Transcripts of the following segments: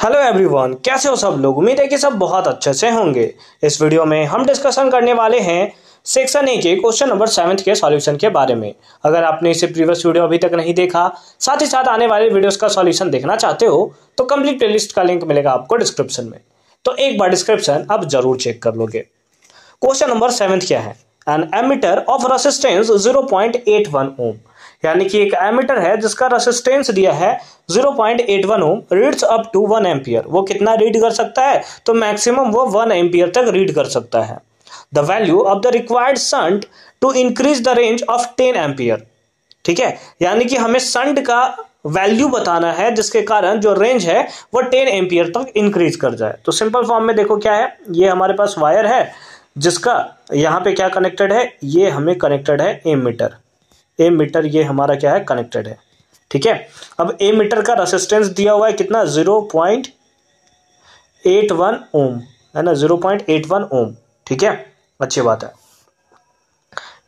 Hello everyone, कैसे हो सब लोग। उम्मीद है कि सब बहुत अच्छे से होंगे। इस वीडियो में हम डिस्कशन करने वाले हैं सेक्शन ए के क्वेश्चन नंबर 7 के सॉल्यूशन के बारे में। अगर आपने इसे प्रीवियस वीडियो अभी तक नहीं देखा, साथ ही साथ आने वाले वीडियोस का सॉल्यूशन देखना चाहते हो तो कंप्लीट प्लेलिस्ट का लिंक मिलेगा आपको डिस्क्रिप्शन में, तो एक बार डिस्क्रिप्शन आप जरूर चेक कर लोगे। क्वेश्चन नंबर 7 क्या है। एन एमिटर ऑफ रेसिस्टेंस 0.81 ओम, यानी कि एक एमिटर है जिसका रेसिस्टेंस दिया है 0.81 ओम, रीड्स अप टू 1 एम्पियर। वो कितना रीड कर सकता है, तो मैक्सिमम वो 1 एम्पियर तक रीड कर सकता है। The value of the required shunt to increase the range of 10 ampere. ठीक है, यानी कि हमें शंट का वैल्यू बताना है जिसके कारण जो रेंज है वो 10 एम्पियर तक इंक्रीज कर जाए। तो सिंपल फॉर्म में देखो क्या है, ये हमारे पास वायर है जिसका यहाँ पे क्या कनेक्टेड है, ये हमें कनेक्टेड है एमीटर। एमीटर ये हमारा क्या है, कनेक्टेड है। ठीक है, अब एमीटर का रेसिस्टेंस दिया हुआ है कितना, 0.81 ओम, है ना, 0.81 ओम। ठीक है, अच्छी बात है।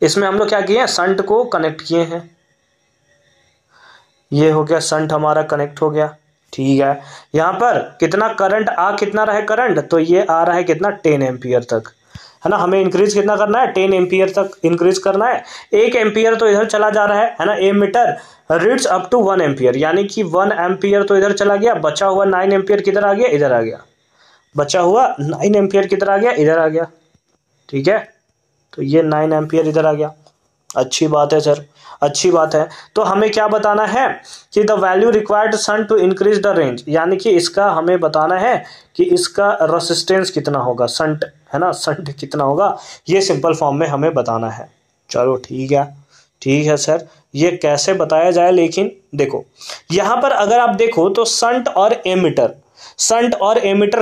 इसमें हम लोग क्या किए हैं, शंट को कनेक्ट किए हैं। ये हो गया, शंट हमारा कनेक्ट हो गया। ठीक है, यहाँ पर कितना करंट कितना रहा है करंट, तो ये आ रहा है कितना, 10 एम्पियर तक, है ना। हमें इंक्रीज कितना करना है, 10 एम्पियर तक इंक्रीज करना है। 1 एम्पियर तो इधर चला जा रहा है ना। Ammeter reads up to 1 ampere, यानी कि 1 एम्पियर तो इधर चला गया, बचा हुआ 9 एम्पियर किधर आ गया, इधर आ गया। बचा हुआ 9 एम्पियर किधर आ गया, इधर आ गया। ठीक है, तो ये 9 एम्पियर इधर आ गया। अच्छी बात है सर, अच्छी बात है। तो हमें क्या बताना है कि the value required shunt to increase the range, यानी कि इसका हमें बताना है कि इसका रेसिस्टेंस कितना होगा, शंट है ना, शंट कितना होगा, ये सिंपल फॉर्म में हमें बताना है। चलो ठीक है, ठीक है सर, ये कैसे बताया जाए। लेकिन देखो यहाँ पर अगर आप देखो तो शंट और एमीटर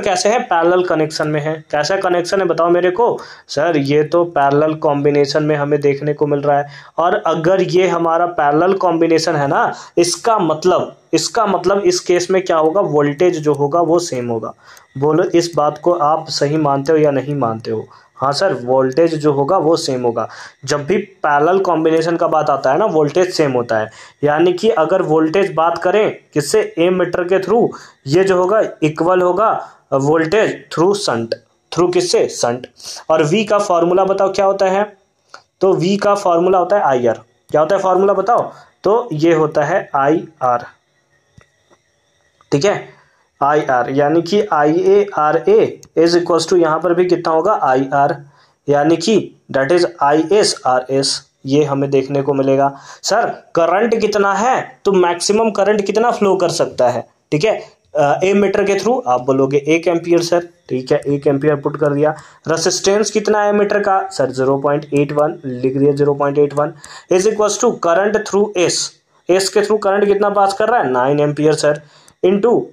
कैसे है, पैरेलल कनेक्शन में है। कैसा कनेक्शन है बताओ मेरे को। सर ये तो पैरेलल कॉम्बिनेशन में हमें देखने को मिल रहा है। और अगर ये हमारा पैरेलल कॉम्बिनेशन है ना, इसका मतलब इस केस में क्या होगा, वोल्टेज जो होगा वो सेम होगा। बोलो इस बात को आप सही मानते हो या नहीं मानते हो। हाँ सर, वोल्टेज जो होगा वो सेम होगा। जब भी पैरेलल कॉम्बिनेशन का बात आता है ना, वोल्टेज सेम होता है। यानी कि अगर वोल्टेज बात करें किससे, एमीटर के थ्रू, ये जो होगा इक्वल होगा वोल्टेज थ्रू शंट, थ्रू किससे, शंट। और वी का फॉर्मूला बताओ क्या होता है, तो वी का फॉर्मूला होता है आई आर। क्या होता है फॉर्मूला बताओ, तो ये होता है आई आर। ठीक है, आई आर, यानी कि I A R A is equal to, यहाँ पर भी कितना होगा, आई आर, यानी कि that is I S R S. ये हमें देखने को मिलेगा। सर करंट कितना है, तो मैक्सिमम करंट कितना फ्लो कर सकता है। ठीक है, एमीटर के थ्रू आप बोलोगे 1 एम्पियर सर। ठीक है, 1 एम्पियर पुट कर दिया। रेसिस्टेंस कितना है एमीटर का, सर 0.81 लिख दिया, 0.81 is equal to current through S के थ्रू करंट कितना पास कर रहा है, 9 ampere sir, into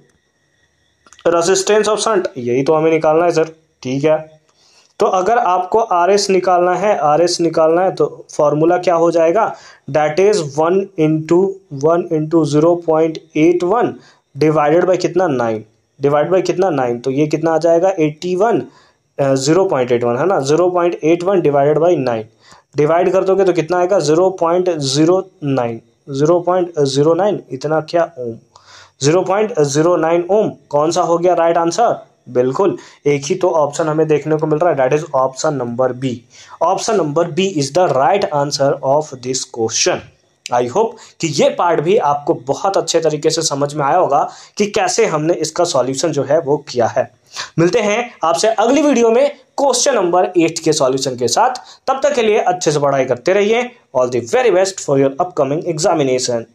resistance of shunt, यही तो हमें निकालना है सर। ठीक है, तो अगर आपको RS निकालना है तो फॉर्मूला क्या हो जाएगा, that is 1 into 0.81 divided by कितना, 9, डिवाइड बाई कितना, 9, तो ये कितना आ जाएगा 81, 0.81 है ना, 0.81 डिवाइडेड बाई 9 डिवाइड कर दोगे तो कितना आएगा, 0.09 इतना क्या ओम, 0.09 ओम। कौन सा हो गया राइट आंसर, बिल्कुल एक ही तो ऑप्शन हमें देखने को मिल रहा है, that is option number B. Option number B is the right answer of this question. I hope कि ये पार्ट भी आपको बहुत अच्छे तरीके से समझ में आया होगा कि कैसे हमने इसका सॉल्यूशन जो है वो किया है। मिलते हैं आपसे अगली वीडियो में क्वेश्चन नंबर 8 के सॉल्यूशन के साथ। तब तक के लिए अच्छे से पढ़ाई करते रहिए। All the very best for your upcoming examination.